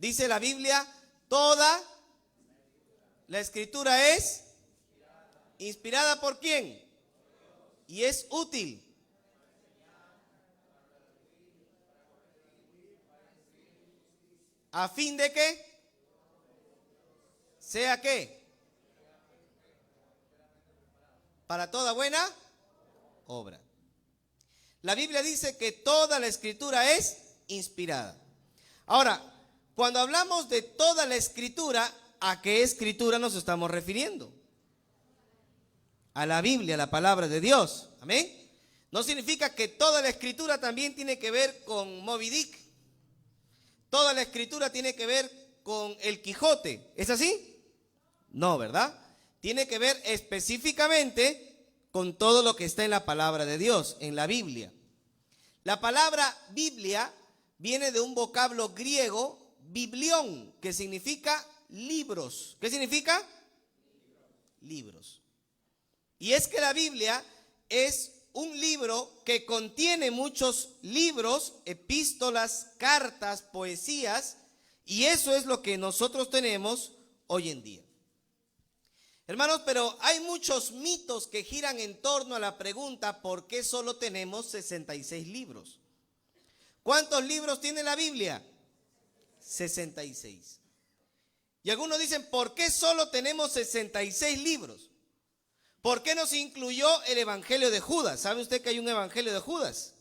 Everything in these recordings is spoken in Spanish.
Dice la Biblia, toda la escritura es inspirada ¿por quién? Y es útil. ¿A fin de qué? ¿Sea qué? Para toda buena obra. La Biblia dice que toda la escritura es inspirada. Ahora, cuando hablamos de toda la escritura, ¿a qué escritura nos estamos refiriendo? A la Biblia, a la palabra de Dios. Amén. No significa que toda la escritura también tiene que ver con Moby Dick. Toda la escritura tiene que ver con el Quijote. ¿Es así? No, ¿verdad? Tiene que ver específicamente con todo lo que está en la palabra de Dios, en la Biblia. La palabra Biblia viene de un vocablo griego, biblión, que significa libros. ¿Qué significa? Libros. Y es que la Biblia es un libro que contiene muchos libros, epístolas, cartas, poesías, y eso es lo que nosotros tenemos hoy en día. Hermanos, pero hay muchos mitos que giran en torno a la pregunta ¿por qué solo tenemos 66 libros? ¿Cuántos libros tiene la Biblia? 66. Y algunos dicen, ¿por qué solo tenemos 66 libros? ¿Por qué no se incluyó el Evangelio de Judas? ¿Sabe usted que hay un Evangelio de Judas?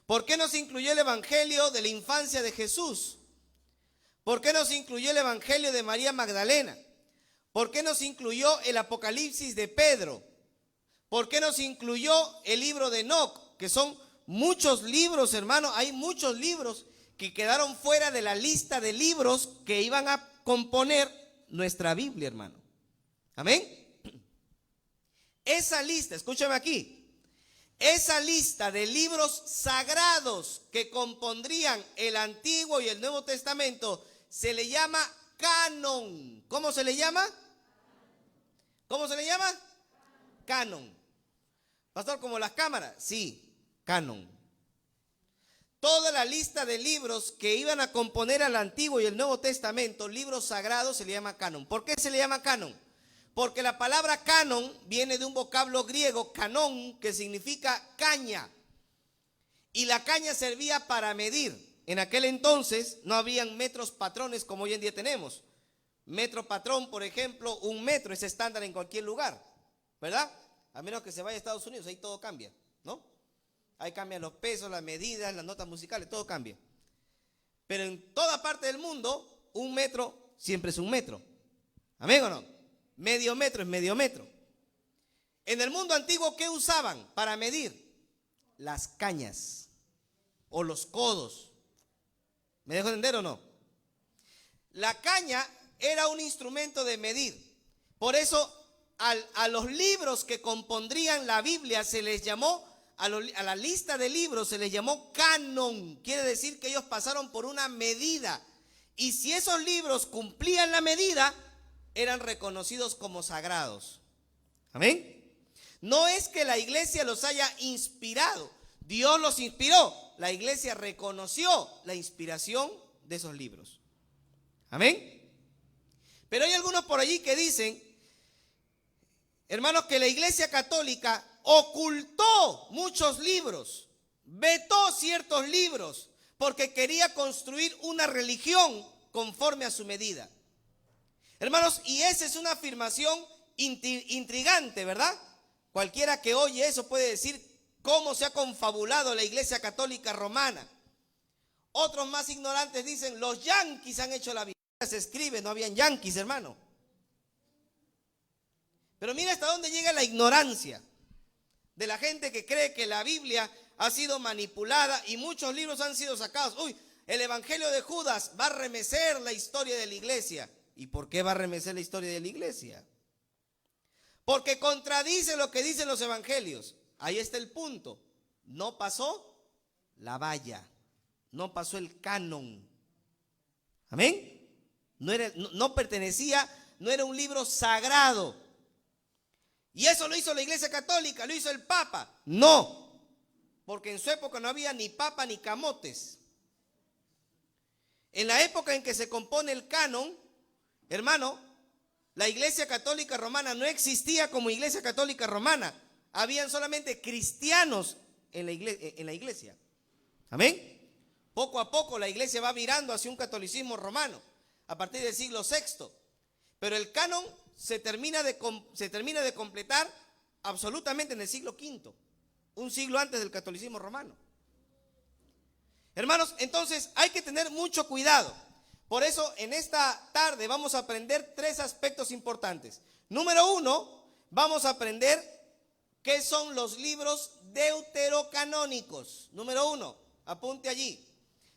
¿Por qué no se incluyó el Evangelio de la infancia de Jesús? ¿Por qué no se incluyó el Evangelio de María Magdalena? ¿Por qué no se incluyó el Apocalipsis de Pedro? ¿Por qué no se incluyó el libro de Enoc? Que son muchos libros, hermano. Hay muchos libros que quedaron fuera de la lista de libros que iban a componer nuestra Biblia, hermano. Amén. Esa lista, escúchame aquí, esa lista de libros sagrados que compondrían el Antiguo y el Nuevo Testamento se le llama canon. ¿Cómo se le llama? ¿Cómo se le llama? Canon. Pastor, ¿como las cámaras? Sí, canon. Toda la lista de libros que iban a componer al Antiguo y el Nuevo Testamento, libros sagrados, se le llama canon. ¿Por qué se le llama canon? Porque la palabra canon viene de un vocablo griego, canón, que significa caña. Y la caña servía para medir. En aquel entonces no habían metros patrones como hoy en día tenemos. Metro patrón, por ejemplo, 1 metro es estándar en cualquier lugar, ¿verdad? A menos que se vaya a Estados Unidos, ahí todo cambia, ¿no? Ahí cambian los pesos, las medidas, las notas musicales, todo cambia. Pero en toda parte del mundo, 1 metro siempre es 1 metro. ¿Amén o no? Medio metro es medio metro. En el mundo antiguo, ¿qué usaban para medir? Las cañas o los codos. ¿Me dejo entender o no? La caña era un instrumento de medir. Por eso a los libros que compondrían la Biblia se les llamó, a la lista de libros se les llamó canon. Quiere decir que ellos pasaron por una medida. Y si esos libros cumplían la medida, eran reconocidos como sagrados. Amén. No es que la iglesia los haya inspirado. Dios los inspiró. La iglesia reconoció la inspiración de esos libros. Amén. Pero hay algunos por allí que dicen, hermanos, que la iglesia católica ocultó muchos libros, vetó ciertos libros, porque quería construir una religión conforme a su medida. Hermanos, y esa es una afirmación intrigante, ¿verdad? Cualquiera que oye eso puede decir cómo se ha confabulado la iglesia católica romana. Otros más ignorantes dicen, los yanquis han hecho la Biblia. Se escribe, no habían yanquis, hermano. Pero mira hasta dónde llega la ignorancia de la gente que cree que la Biblia ha sido manipulada y muchos libros han sido sacados. Uy, el Evangelio de Judas va a remecer la historia de la iglesia. ¿Y por qué va a remecer la historia de la iglesia? Porque contradice lo que dicen los evangelios. Ahí está el punto. No pasó la valla. No pasó el canon. Amén. No pertenecía, no era un libro sagrado. Y eso lo hizo la iglesia católica, lo hizo el Papa. No, porque en su época no había ni papa ni camotes. En la época en que se compone el canon, hermano, la Iglesia Católica Romana no existía como Iglesia Católica Romana. Habían solamente cristianos en la iglesia. Amén. Poco a poco la iglesia va virando hacia un catolicismo romano a partir del siglo VI. Pero el canon se termina de completar absolutamente en el siglo V, un siglo antes del catolicismo romano. Hermanos, entonces hay que tener mucho cuidado. Por eso en esta tarde vamos a aprender 3 aspectos importantes. Número 1, vamos a aprender qué son los libros deuterocanónicos. Número 1, apunte allí.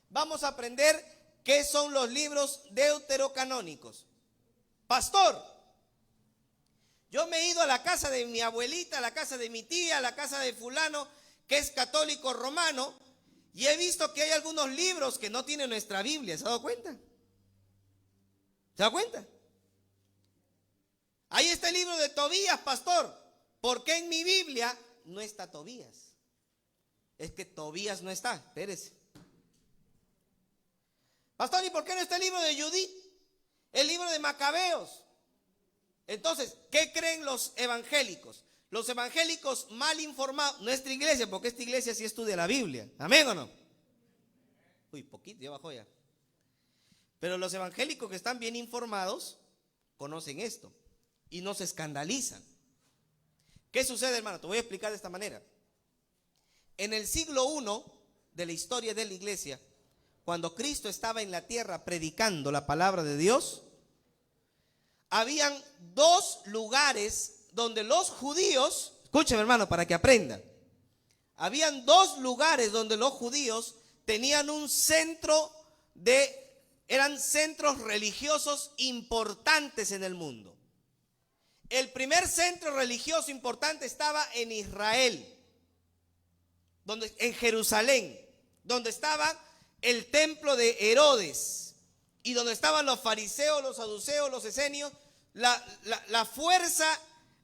Vamos a aprender qué son los libros deuterocanónicos. Pastor, yo me he ido a la casa de mi abuelita, a la casa de mi tía, a la casa de fulano, que es católico romano, y he visto que hay algunos libros que no tienen nuestra Biblia. ¿Se ha dado cuenta? ¿Se da cuenta? Ahí está el libro de Tobías, pastor. ¿Por qué en mi Biblia no está Tobías? Es que Tobías no está, espérese. Pastor, ¿y por qué no está el libro de Judith? El libro de Macabeos. Entonces, ¿qué creen los evangélicos? Los evangélicos mal informados, nuestra iglesia, porque esta iglesia sí estudia la Biblia. ¿Amén o no? Uy, poquito, ya bajó ya. Pero los evangélicos que están bien informados conocen esto y no se escandalizan. ¿Qué sucede, hermano? Te voy a explicar de esta manera. En el siglo I de la historia de la iglesia, cuando Cristo estaba en la tierra predicando la palabra de Dios, habían 2 lugares donde los judíos, escúchame hermano para que aprendan, habían 2 lugares donde los judíos tenían un centro eran centros religiosos importantes en el mundo. El primer centro religioso importante estaba en Israel, en Jerusalén, donde estaba el templo de Herodes y donde estaban los fariseos, los saduceos, los esenios, la fuerza,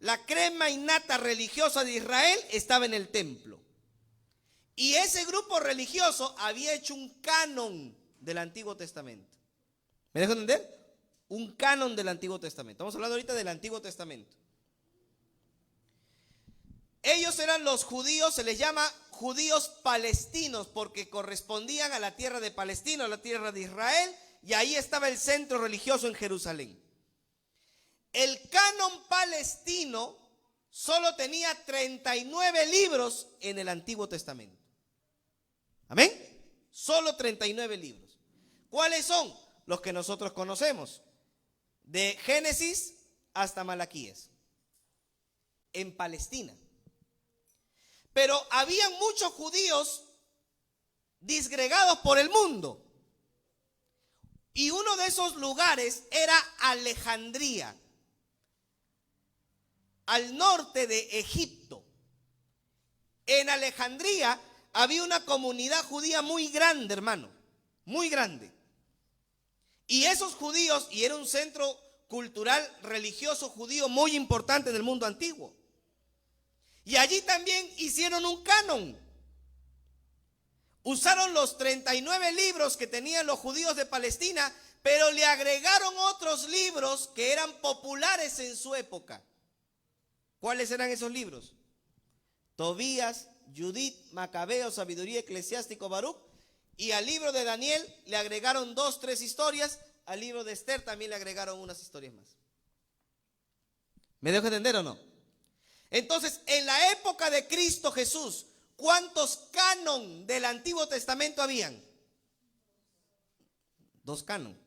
la crema innata religiosa de Israel estaba en el templo. Y ese grupo religioso había hecho un canon del Antiguo Testamento. ¿Me dejo entender? Un canon del Antiguo Testamento. Estamos hablando ahorita del Antiguo Testamento. Ellos eran los judíos, se les llama judíos palestinos porque correspondían a la tierra de Palestina, a la tierra de Israel, y ahí estaba el centro religioso en Jerusalén. El canon palestino solo tenía 39 libros en el Antiguo Testamento. ¿Amén? Solo 39 libros. ¿Cuáles son? Los que nosotros conocemos. De Génesis hasta Malaquías. En Palestina. Pero habían muchos judíos disgregados por el mundo. Y uno de esos lugares era Alejandría, al norte de Egipto. En Alejandría había una comunidad judía muy grande, hermano, muy grande. Y esos judíos, y era un centro cultural religioso judío muy importante en el mundo antiguo. Y allí también hicieron un canon. Usaron los 39 libros que tenían los judíos de Palestina, pero le agregaron otros libros que eran populares en su época. ¿Cuáles eran esos libros? Tobías, Judith, Macabeos, Sabiduría, Eclesiástico, Baruch. Y al libro de Daniel le agregaron 2, 3 historias. Al libro de Esther también le agregaron unas historias más. ¿Me dejo entender o no? Entonces, en la época de Cristo Jesús, ¿cuántos canon del Antiguo Testamento habían? 2 canon.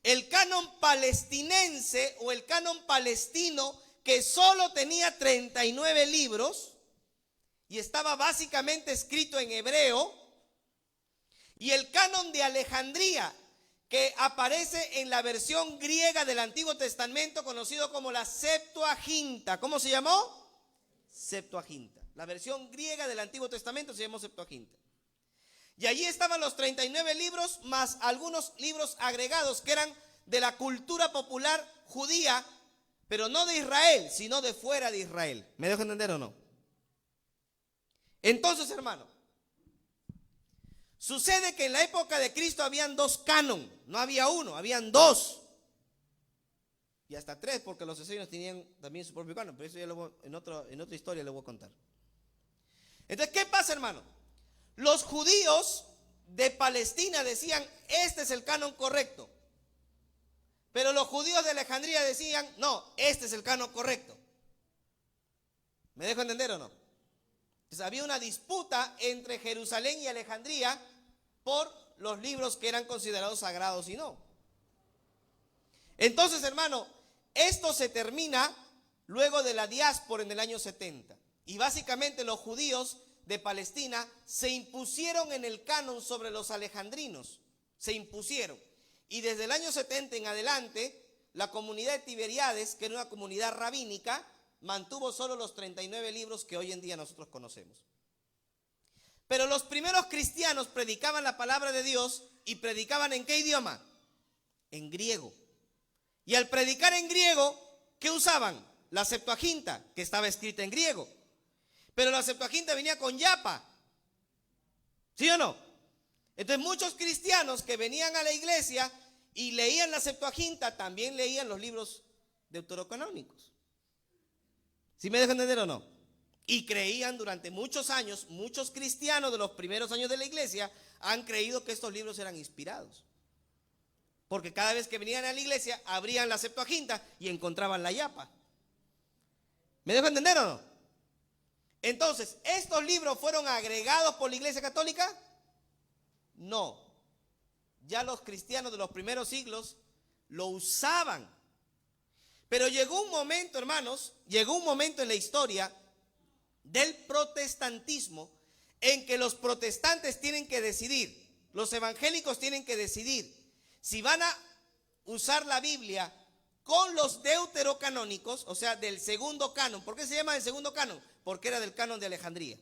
El canon palestinense o el canon palestino, que solo tenía 39 libros y estaba básicamente escrito en hebreo, y el canon de Alejandría, que aparece en la versión griega del Antiguo Testamento, conocido como la Septuaginta. ¿Cómo se llamó? Septuaginta. La versión griega del Antiguo Testamento se llamó Septuaginta. Y allí estaban los 39 libros, más algunos libros agregados que eran de la cultura popular judía, pero no de Israel, sino de fuera de Israel. ¿Me dejo entender o no? Entonces, hermano, Sucede que en la época de Cristo habían dos canon, no había uno, habían dos. Y hasta tres, porque los esenios tenían también su propio canon, pero eso ya en otra historia les voy a contar. Entonces, ¿qué pasa, hermano? Los judíos de Palestina decían, este es el canon correcto. Pero los judíos de Alejandría decían, no, este es el canon correcto. ¿Me dejo entender o no? Entonces, había una disputa entre Jerusalén y Alejandría por los libros que eran considerados sagrados y no. Entonces, hermano, esto se termina luego de la diáspora en el año 70. Y básicamente los judíos de Palestina se impusieron en el canon sobre los alejandrinos. Se impusieron. Y desde el año 70 en adelante, la comunidad de Tiberíades, que era una comunidad rabínica, mantuvo solo los 39 libros que hoy en día nosotros conocemos. Pero los primeros cristianos predicaban la palabra de Dios y predicaban ¿en qué idioma? En griego. Y al predicar en griego, ¿qué usaban? La Septuaginta, que estaba escrita en griego. Pero la Septuaginta venía con yapa. ¿Sí o no? Entonces muchos cristianos que venían a la iglesia y leían la Septuaginta, también leían los libros deuterocanónicos. ¿Sí me dejan entender o no? Y creían durante muchos años, muchos cristianos de los primeros años de la iglesia han creído que estos libros eran inspirados. Porque cada vez que venían a la iglesia, abrían la Septuaginta y encontraban la yapa. ¿Me dejo entender o no? Entonces, ¿estos libros fueron agregados por la Iglesia Católica? No. Ya los cristianos de los primeros siglos lo usaban. Pero llegó un momento, hermanos, llegó un momento en la historia del protestantismo en que los protestantes tienen que decidir, los evangélicos tienen que decidir si van a usar la Biblia con los deuterocanónicos, o sea, del segundo canon. ¿Por qué se llama el segundo canon? Porque era del canon de Alejandría.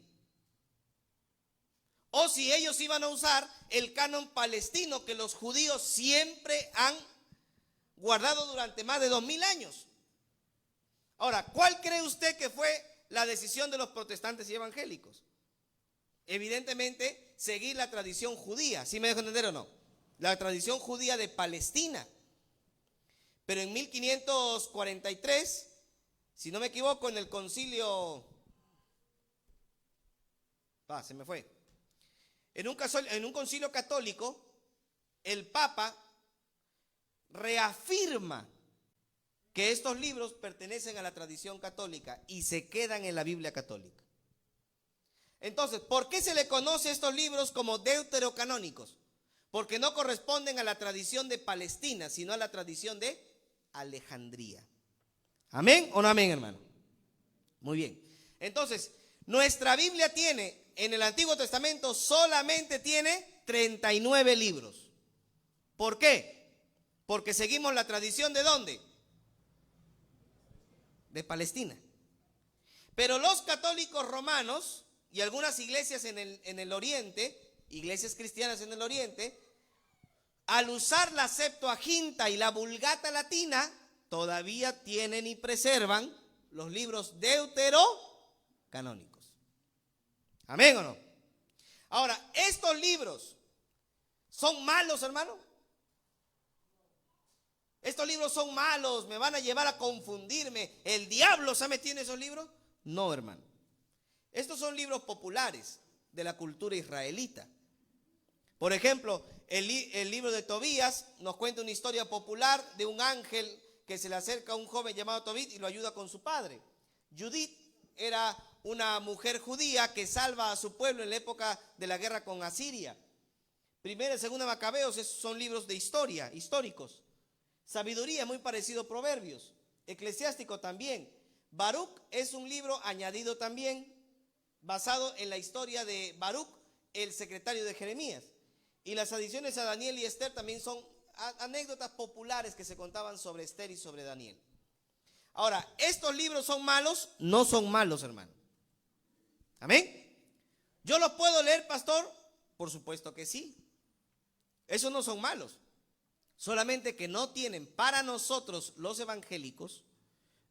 O si ellos iban a usar el canon palestino que los judíos siempre han guardado durante más de 2000 años. Ahora, ¿cuál cree usted que fue la decisión de los protestantes y evangélicos? Evidentemente, seguir la tradición judía. ¿Sí me dejo entender o no? La tradición judía de Palestina. Pero en 1543, si no me equivoco, en el concilio... se me fue. En un concilio católico, el Papa reafirma que estos libros pertenecen a la tradición católica y se quedan en la Biblia católica. Entonces, ¿por qué se le conoce a estos libros como deuterocanónicos? Porque no corresponden a la tradición de Palestina, sino a la tradición de Alejandría. ¿Amén o no amén, hermano? Muy bien. Entonces, nuestra Biblia tiene, en el Antiguo Testamento solamente tiene 39 libros. ¿Por qué? Porque seguimos la tradición ¿de dónde? De Palestina. Pero los católicos romanos y algunas iglesias en el oriente, iglesias cristianas en el oriente, al usar la Septuaginta y la Vulgata latina, todavía tienen y preservan los libros deuterocanónicos. ¿Amén o no? Ahora, ¿estos libros son malos, hermano? ¿Estos libros son malos? ¿Me van a llevar a confundirme? ¿El diablo se ha metido en esos libros? No, hermano. Estos son libros populares de la cultura israelita. Por ejemplo, el libro de Tobías nos cuenta una historia popular de un ángel que se le acerca a un joven llamado Tobit y lo ayuda con su padre. Judith era una mujer judía que salva a su pueblo en la época de la guerra con Asiria. Primera y segunda Macabeos son libros de historia, históricos. Sabiduría, muy parecido a Proverbios. Eclesiástico también. Baruch es un libro añadido también, basado en la historia de Baruch, el secretario de Jeremías. Y las adiciones a Daniel y Esther también son anécdotas populares que se contaban sobre Esther y sobre Daniel. Ahora, ¿estos libros son malos? No son malos, hermano. ¿Amén? ¿Yo los puedo leer, pastor? Por supuesto que sí. Esos no son malos. Solamente que no tienen, para nosotros los evangélicos,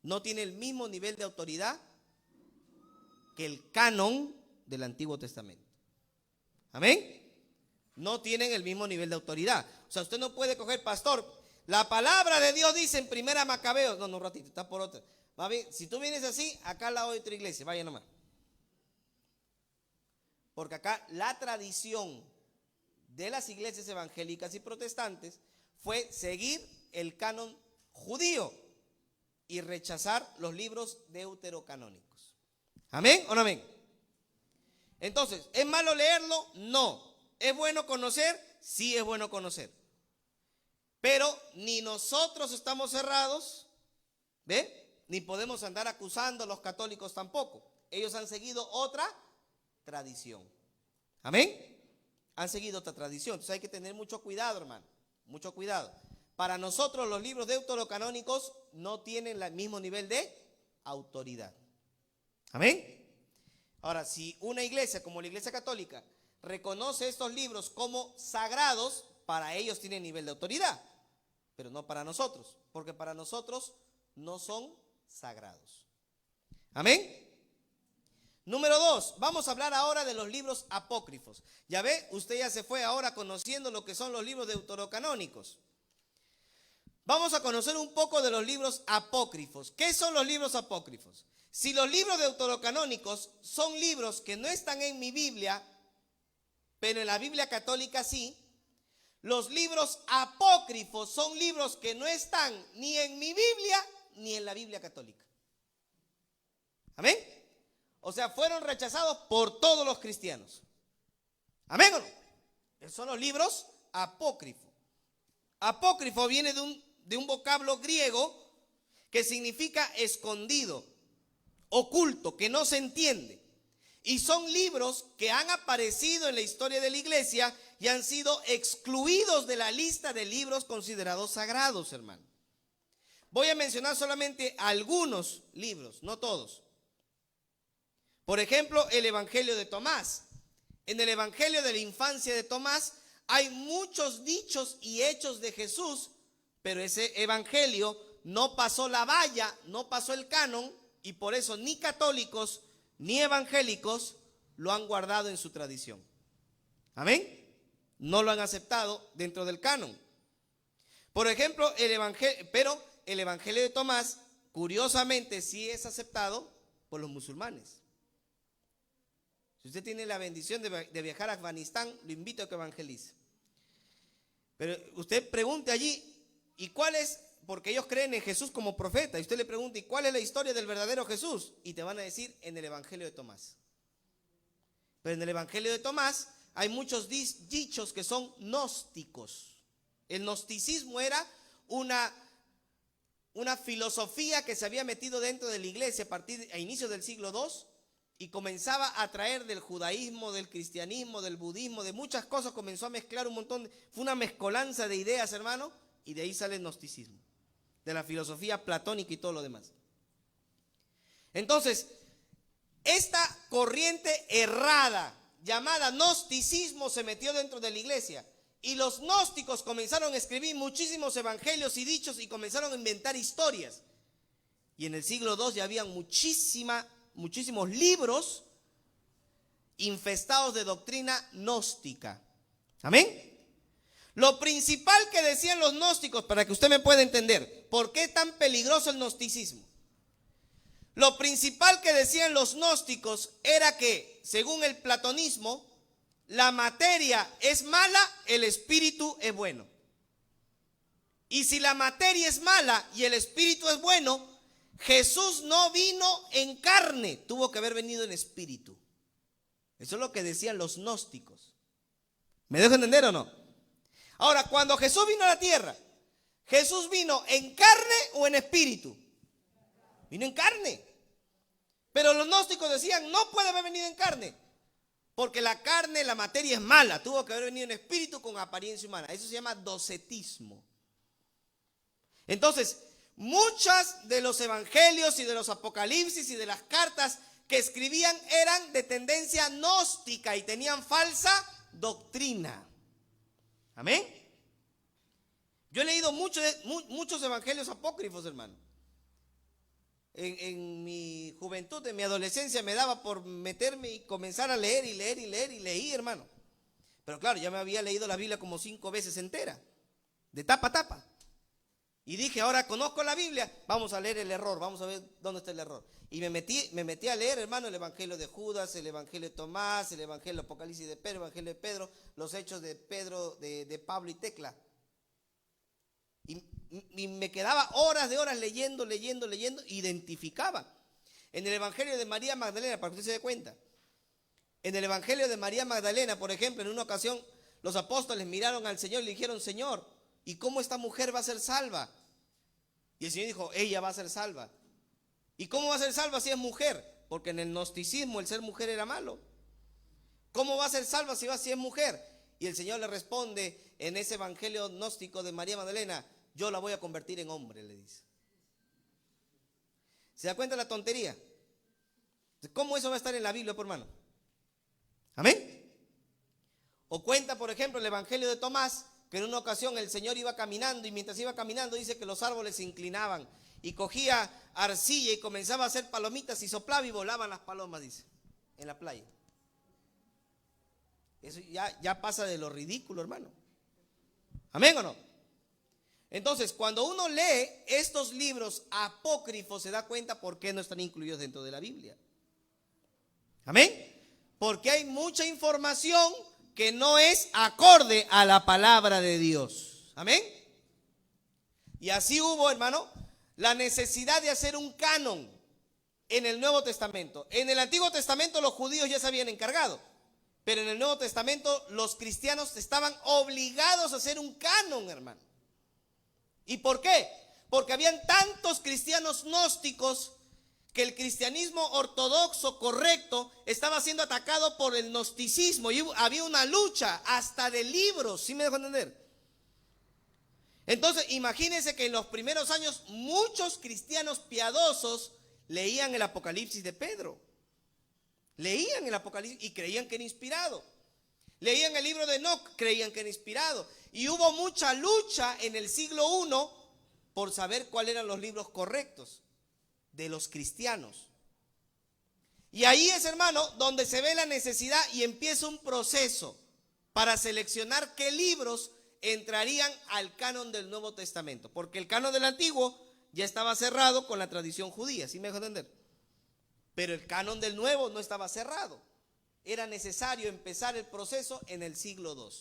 no tienen el mismo nivel de autoridad que el canon del Antiguo Testamento. ¿Amén? no tienen el mismo nivel de autoridad. O sea, usted no puede coger, pastor, la palabra de Dios dice en Primera Macabeos. No, un ratito, está por otra. Va bien, si tú vienes así, acá al lado de otra iglesia, vaya nomás. Porque acá la tradición de las iglesias evangélicas y protestantes fue seguir el canon judío y rechazar los libros deuterocanónicos. ¿Amén o no amén? Entonces, ¿es malo leerlo? No. ¿Es bueno conocer? Sí, es bueno conocer. Pero ni nosotros estamos cerrados, ¿ve? Ni podemos andar acusando a los católicos tampoco. Ellos han seguido otra tradición. ¿Amén? Han seguido otra tradición. Entonces hay que tener mucho cuidado, hermano. Mucho cuidado. Para nosotros los libros deuterocanónicos no tienen el mismo nivel de autoridad. ¿Amén? Ahora, si una iglesia como la Iglesia Católica reconoce estos libros como sagrados, para ellos tienen nivel de autoridad, pero no para nosotros, porque para nosotros no son sagrados. ¿Amén? Número 2, vamos a hablar ahora de los libros apócrifos. Ya ve, usted ya se fue ahora conociendo lo que son los libros deuterocanónicos. Vamos a conocer un poco de los libros apócrifos. ¿Qué son los libros apócrifos? Si los libros deuterocanónicos son libros que no están en mi Biblia, pero en la Biblia católica sí, los libros apócrifos son libros que no están ni en mi Biblia ni en la Biblia católica. ¿Amén? O sea, fueron rechazados por todos los cristianos. ¿Amén o no? Esos son los libros apócrifos. Apócrifo viene de un vocablo griego que significa escondido, oculto, que no se entiende. Y son libros que han aparecido en la historia de la iglesia y han sido excluidos de la lista de libros considerados sagrados, hermano. Voy a mencionar solamente algunos libros, no todos. Por ejemplo, el Evangelio de Tomás. En el Evangelio de la infancia de Tomás hay muchos dichos y hechos de Jesús, pero ese evangelio no pasó la valla, no pasó el canon, y por eso ni católicos ni evangélicos lo han guardado en su tradición. ¿Amén? No lo han aceptado dentro del canon. Por ejemplo, el evangelio de Tomás, curiosamente, sí es aceptado por los musulmanes. Si usted tiene la bendición de viajar a Afganistán, lo invito a que evangelice. Pero usted pregunte allí, ¿y cuál es? Porque ellos creen en Jesús como profeta. Y usted le pregunta, ¿y cuál es la historia del verdadero Jesús? Y te van a decir, en el Evangelio de Tomás. Pero en el Evangelio de Tomás hay muchos dichos que son gnósticos. El gnosticismo era una filosofía que se había metido dentro de la iglesia a inicios del siglo II y comenzaba a traer del judaísmo, del cristianismo, del budismo, de muchas cosas, comenzó a mezclar un montón, fue una mezcolanza de ideas, hermano, y de ahí sale el gnosticismo, de la filosofía platónica y todo lo demás. Entonces, esta corriente errada llamada gnosticismo se metió dentro de la iglesia y los gnósticos comenzaron a escribir muchísimos evangelios y dichos y comenzaron a inventar historias. Y en el siglo II ya habían muchísimos libros infestados de doctrina gnóstica. ¿Amén? Lo principal que decían los gnósticos, para que usted me pueda entender, ¿por qué es tan peligroso el gnosticismo? Lo principal que decían los gnósticos era que, según el platonismo, la materia es mala, el espíritu es bueno. Y si la materia es mala y el espíritu es bueno, Jesús no vino en carne, tuvo que haber venido en espíritu. Eso es lo que decían los gnósticos. ¿Me dejo entender o no? Ahora, cuando Jesús vino a la tierra, ¿Jesús vino en carne o en espíritu? Vino en carne. Pero los gnósticos decían, no puede haber venido en carne, porque la carne, la materia es mala, tuvo que haber venido en espíritu con apariencia humana. Eso se llama docetismo. Entonces, muchos de los evangelios y de los apocalipsis y de las cartas que escribían eran de tendencia gnóstica y tenían falsa doctrina. ¿Amén? Yo he leído muchos evangelios apócrifos, hermano. En mi juventud, en mi adolescencia, me daba por meterme y comenzar a leer y leí, hermano. Pero claro, ya me había leído la Biblia como 5 veces entera, de tapa a tapa. Y dije, ahora conozco la Biblia, vamos a leer el error, vamos a ver dónde está el error. Y me metí a leer, hermano, el Evangelio de Judas, el Evangelio de Tomás, el Evangelio de Apocalipsis de Pedro, el Evangelio de Pedro, los hechos de Pedro, de Pablo y Tecla. Y me quedaba horas de horas leyendo, identificaba. En el Evangelio de María Magdalena, para que usted se dé cuenta, en el Evangelio de María Magdalena, por ejemplo, en una ocasión, los apóstoles miraron al Señor y le dijeron, Señor, ¿y cómo esta mujer va a ser salva? Y el Señor dijo, ella va a ser salva. ¿Y cómo va a ser salva si es mujer? Porque en el gnosticismo el ser mujer era malo. ¿Cómo va a ser salva si es mujer? Y el Señor le responde en ese evangelio gnóstico de María Magdalena, yo la voy a convertir en hombre, le dice. ¿Se da cuenta de la tontería? ¿Cómo eso va a estar en la Biblia, por hermano? ¿Amén? O cuenta, por ejemplo, el evangelio de Tomás, que en una ocasión el Señor iba caminando y mientras iba caminando dice que los árboles se inclinaban y cogía arcilla y comenzaba a hacer palomitas y soplaba y volaban las palomas, dice, en la playa. Eso ya pasa de lo ridículo, hermano. ¿Amén o no? Entonces, cuando uno lee estos libros apócrifos, se da cuenta por qué no están incluidos dentro de la Biblia. ¿Amén? Porque hay mucha información que no es acorde a la palabra de Dios. ¿Amén? Y así hubo, hermano, la necesidad de hacer un canon en el Nuevo Testamento. En el Antiguo Testamento los judíos ya se habían encargado, pero en el Nuevo Testamento los cristianos estaban obligados a hacer un canon, hermano. ¿Y por qué? Porque habían tantos cristianos gnósticos que el cristianismo ortodoxo correcto estaba siendo atacado por el gnosticismo y había una lucha hasta de libros, ¿sí me dejo entender? Entonces imagínense que en los primeros años muchos cristianos piadosos leían el Apocalipsis de Pedro, leían el Apocalipsis y creían que era inspirado, leían el libro de Enoc, creían que era inspirado, y hubo mucha lucha en el siglo I por saber cuáles eran los libros correctos de los cristianos. Y ahí es, hermano, donde se ve la necesidad y empieza un proceso para seleccionar qué libros entrarían al canon del Nuevo Testamento, porque el canon del Antiguo ya estaba cerrado con la tradición judía, ¿sí me dejo entender? Pero el canon del Nuevo no estaba cerrado. Era necesario empezar el proceso en el siglo II.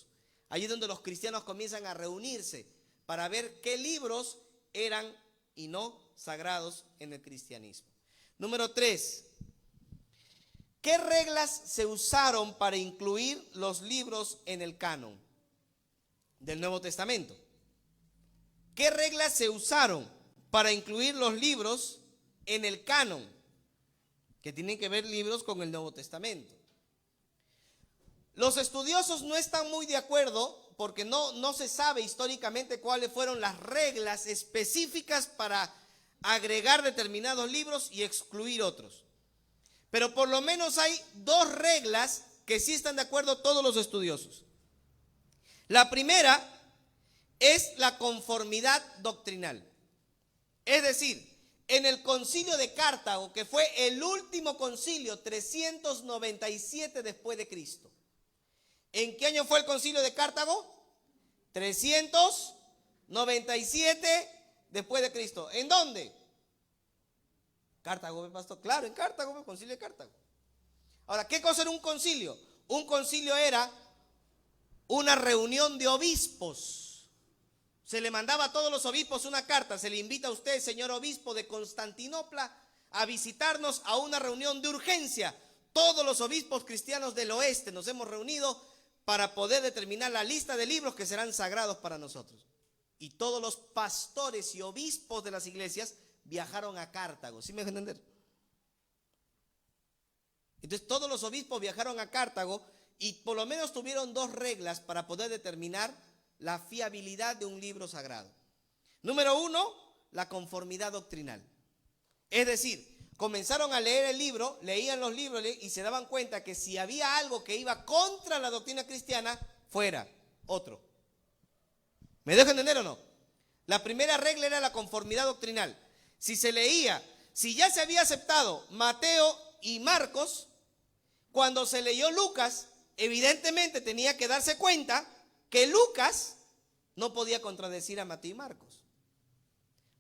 Ahí es donde los cristianos comienzan a reunirse para ver qué libros eran y no sagrados en el cristianismo. Número 3. ¿Qué reglas se usaron para incluir los libros en el canon del Nuevo Testamento? ¿Qué reglas se usaron para incluir los libros en el canon? Que tienen que ver libros con el Nuevo Testamento. Los estudiosos no están muy de acuerdo porque no se sabe históricamente cuáles fueron las reglas específicas para agregar determinados libros y excluir otros. Pero por lo menos hay 2 reglas que sí están de acuerdo todos los estudiosos. La primera es la conformidad doctrinal. Es decir, en el concilio de Cartago, que fue el último concilio, 397 después de Cristo. ¿En qué año fue el concilio de Cartago? 397 después de Cristo. ¿En dónde? Cartago, pastor. Claro, en Cartago, el concilio de Cartago. Ahora, ¿qué cosa era un concilio? Un concilio era una reunión de obispos. Se le mandaba a todos los obispos una carta. Se le invita a usted, señor obispo de Constantinopla, a visitarnos a una reunión de urgencia. Todos los obispos cristianos del oeste nos hemos reunido para poder determinar la lista de libros que serán sagrados para nosotros. Y todos los pastores y obispos de las iglesias viajaron a Cartago. ¿Sí me dejan entender? Entonces todos los obispos viajaron a Cartago y por lo menos tuvieron 2 reglas para poder determinar la fiabilidad de un libro sagrado. Número 1, la conformidad doctrinal. Es decir, comenzaron a leer el libro, leían los libros y se daban cuenta que si había algo que iba contra la doctrina cristiana, fuera otro. ¿Me dejo entender o no? La primera regla era la conformidad doctrinal. Si se leía, si ya se había aceptado Mateo y Marcos, cuando se leyó Lucas, evidentemente tenía que darse cuenta que Lucas no podía contradecir a Mateo y Marcos.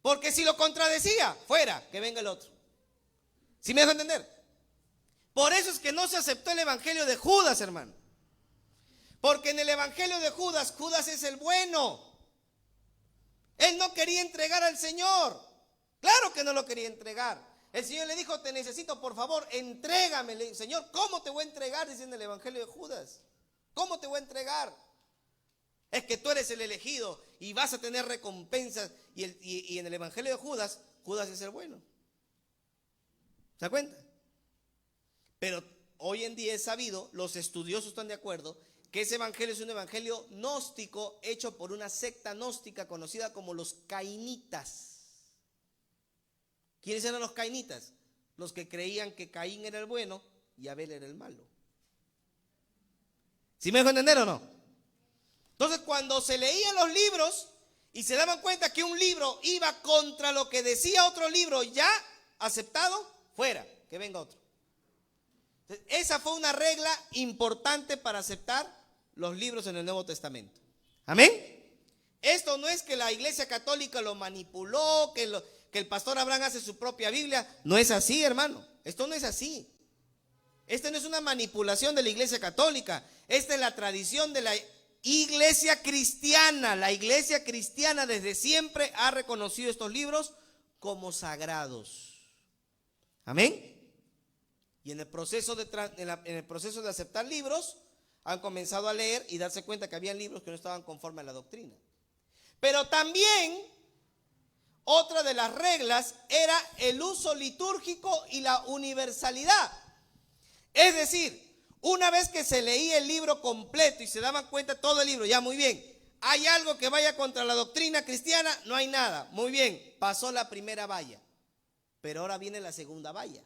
Porque si lo contradecía, fuera, que venga el otro. ¿Sí me dejo entender? Por eso es que no se aceptó el evangelio de Judas, hermano. Porque en el evangelio de Judas, Judas es el bueno. Él no quería entregar al Señor. Claro que no lo quería entregar. El Señor le dijo, te necesito, por favor, entrégame. Señor, ¿cómo te voy a entregar? Dice en el evangelio de Judas. ¿Cómo te voy a entregar? Es que tú eres el elegido y vas a tener recompensas. Y en el evangelio de Judas, Judas es el bueno. ¿Se da cuenta? Pero hoy en día es sabido, los estudiosos están de acuerdo, que ese evangelio es un evangelio gnóstico hecho por una secta gnóstica conocida como los cainitas. ¿Quiénes eran los cainitas? Los que creían que Caín era el bueno y Abel era el malo. ¿Sí me dejo entender o no? Entonces, cuando se leían los libros y se daban cuenta que un libro iba contra lo que decía otro libro ya aceptado, fuera, que venga otro. Entonces, esa fue una regla importante para aceptar los libros en el Nuevo Testamento. ¿Amén? Esto no es que la Iglesia Católica lo manipuló, que el pastor Abraham hace su propia Biblia. No es así, hermano. Esto no es así. Esta no es una manipulación de la Iglesia Católica. Esta es la tradición de la Iglesia cristiana. La Iglesia cristiana desde siempre ha reconocido estos libros como sagrados. Amén. Y en el proceso de aceptar libros, han comenzado a leer y darse cuenta que había libros que no estaban conforme a la doctrina. Pero también otra de las reglas era el uso litúrgico y la universalidad. Es decir, una vez que se leía el libro completo y se daban cuenta todo el libro, ya muy bien, ¿hay algo que vaya contra la doctrina cristiana? No hay nada. Muy bien, pasó la primera valla, pero ahora viene la segunda valla.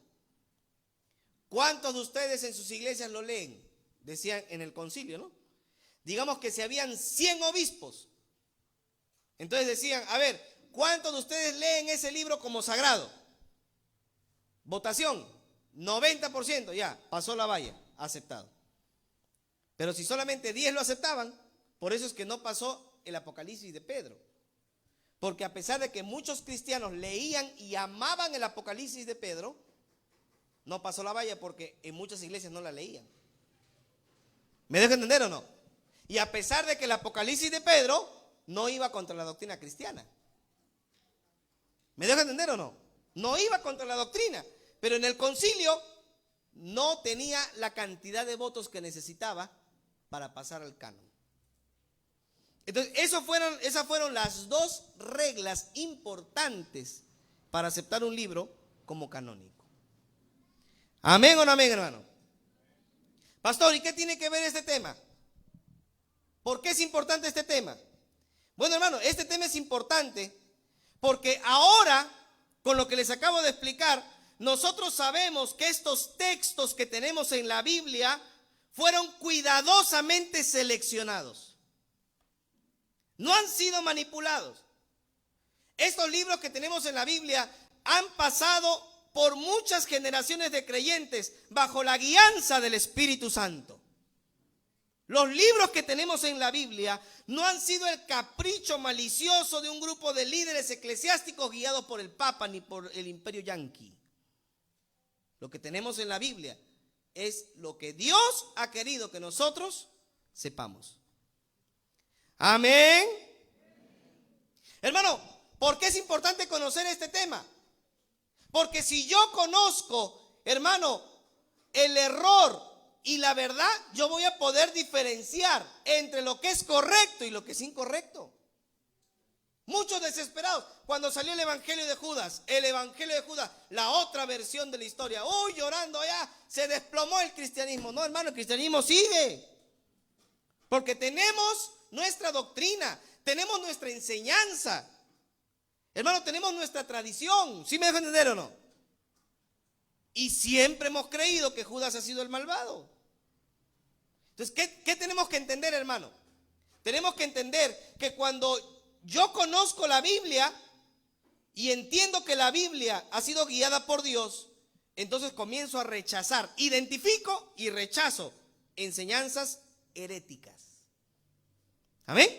¿Cuántos de ustedes en sus iglesias lo leen? Decían en el concilio, ¿no? Digamos que si habían 100 obispos, entonces decían, a ver, ¿cuántos de ustedes leen ese libro como sagrado? Votación, 90%, ya, pasó la valla, aceptado. Pero si solamente 10 lo aceptaban, por eso es que no pasó el Apocalipsis de Pedro. Porque a pesar de que muchos cristianos leían y amaban el Apocalipsis de Pedro, no pasó la valla porque en muchas iglesias no la leían. ¿Me dejo entender o no? Y a pesar de que el Apocalipsis de Pedro no iba contra la doctrina cristiana. ¿Me dejo entender o no? No iba contra la doctrina, pero en el concilio no tenía la cantidad de votos que necesitaba para pasar al canon. Entonces, esas fueron las dos reglas importantes para aceptar un libro como canónico. ¿Amén o no amén, hermano? Pastor, ¿y qué tiene que ver este tema? ¿Por qué es importante este tema? Bueno, hermano, este tema es importante porque ahora, con lo que les acabo de explicar, nosotros sabemos que estos textos que tenemos en la Biblia fueron cuidadosamente seleccionados. No han sido manipulados. Estos libros que tenemos en la Biblia han pasado por muchas generaciones de creyentes bajo la guianza del Espíritu Santo. Los libros que tenemos en la Biblia no han sido el capricho malicioso de un grupo de líderes eclesiásticos guiados por el Papa ni por el Imperio Yanqui. Lo que tenemos en la Biblia es lo que Dios ha querido que nosotros sepamos. Amén. Hermano, ¿por qué es importante conocer este tema? Porque si yo conozco, hermano, el error y la verdad, yo voy a poder diferenciar entre lo que es correcto y lo que es incorrecto. Muchos desesperados, cuando salió el evangelio de Judas, la otra versión de la historia, llorando ya, se desplomó el cristianismo. No, hermano, el cristianismo sigue. Porque tenemos nuestra doctrina, tenemos nuestra enseñanza. Hermano, tenemos nuestra tradición. ¿Sí me dejo entender o no? Y siempre hemos creído que Judas ha sido el malvado. Entonces, ¿qué tenemos que entender, hermano? Tenemos que entender que cuando yo conozco la Biblia y entiendo que la Biblia ha sido guiada por Dios, entonces comienzo a rechazar, identifico y rechazo enseñanzas heréticas. ¿Amén?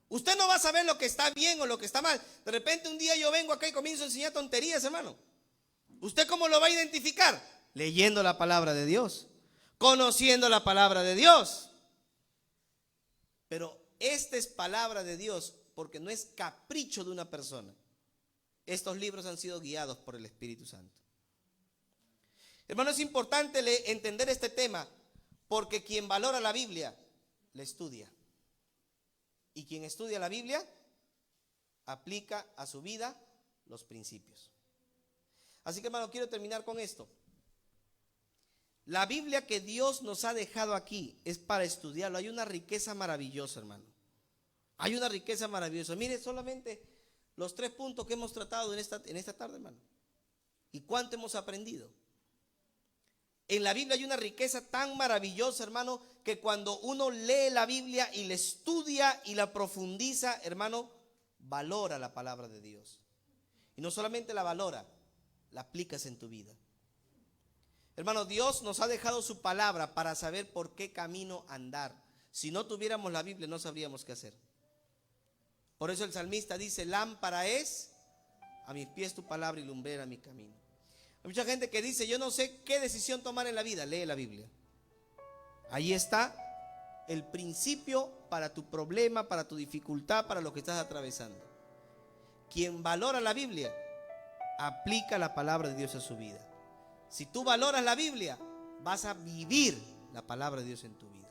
Usted no va a saber lo que está bien o lo que está mal. De repente un día yo vengo acá y comienzo a enseñar tonterías, hermano. ¿Usted cómo lo va a identificar? Leyendo la palabra de Dios, conociendo la palabra de Dios. Pero esta es palabra de Dios porque no es capricho de una persona. Estos libros han sido guiados por el Espíritu Santo. Hermano, es importante entender este tema porque quien valora la Biblia, la estudia. Y quien estudia la Biblia, aplica a su vida los principios. Así que, hermano, quiero terminar con esto. La Biblia que Dios nos ha dejado aquí es para estudiarlo. Hay una riqueza maravillosa, hermano. Hay una riqueza maravillosa. Mire solamente los 3 puntos que hemos tratado en esta tarde, hermano. ¿Y cuánto hemos aprendido? En la Biblia hay una riqueza tan maravillosa, hermano, que cuando uno lee la Biblia y la estudia y la profundiza, hermano, valora la palabra de Dios. Y no solamente la valora, la aplicas en tu vida. Hermano, Dios nos ha dejado su palabra para saber por qué camino andar. Si no tuviéramos la Biblia, no sabríamos qué hacer. Por eso el salmista dice: lámpara es a mis pies tu palabra y lumbrera mi camino. Hay mucha gente que dice: yo no sé qué decisión tomar en la vida. Lee la Biblia. Ahí está el principio para tu problema, para tu dificultad, para lo que estás atravesando. Quien valora la Biblia, aplica la palabra de Dios a su vida. Si tú valoras la Biblia, vas a vivir la palabra de Dios en tu vida.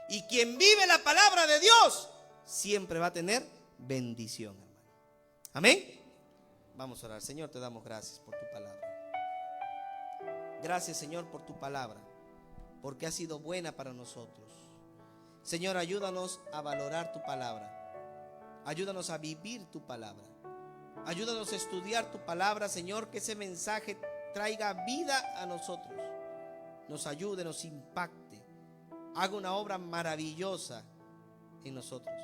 Y quien vive la palabra de Dios, siempre va a tener bendición, hermano. Amén. Vamos a orar. Señor, te damos gracias por tu palabra. Gracias, Señor, por tu palabra, porque ha sido buena para nosotros. Señor, ayúdanos a valorar tu palabra. Ayúdanos a vivir tu palabra. Ayúdanos a estudiar tu palabra, Señor, que ese mensaje traiga vida a nosotros. Nos ayude, nos impacte. Haga una obra maravillosa en nosotros.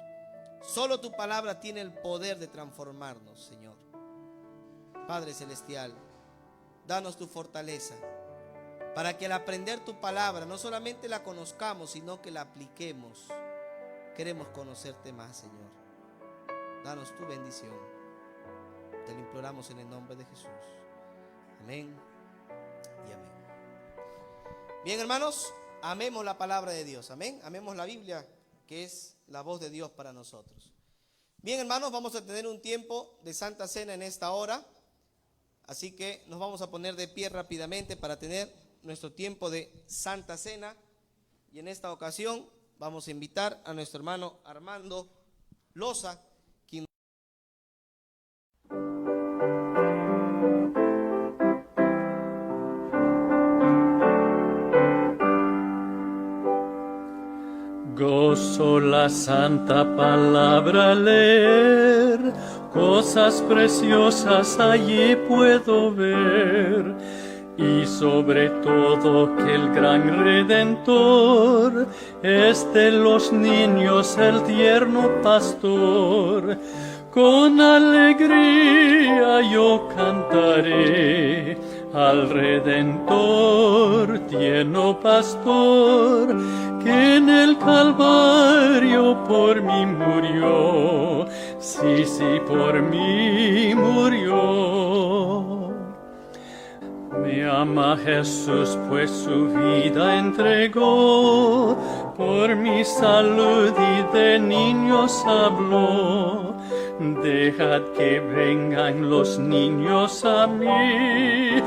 Solo tu palabra tiene el poder de transformarnos, Señor. Padre celestial, danos tu fortaleza para que al aprender tu palabra no solamente la conozcamos, sino que la apliquemos. Queremos conocerte más, Señor. Danos tu bendición. Te lo imploramos en el nombre de Jesús. Amén y amén. Bien, hermanos, amemos la palabra de Dios. Amén. Amemos la Biblia, que es la voz de Dios para nosotros. Bien, hermanos, vamos a tener un tiempo de Santa Cena en esta hora. Así que nos vamos a poner de pie rápidamente para tener nuestro tiempo de Santa Cena. Y en esta ocasión vamos a invitar a nuestro hermano Armando Loza, quien... Gozo la santa palabra leer, cosas preciosas allí puedo ver, y sobre todo que el gran Redentor es de los niños el tierno pastor. Con alegría yo cantaré al Redentor, tierno pastor, que en el Calvario por mí murió, sí, por mí murió. Me ama Jesús, pues su vida entregó, por mi salud y de niños habló. Dejad que vengan los niños a mí,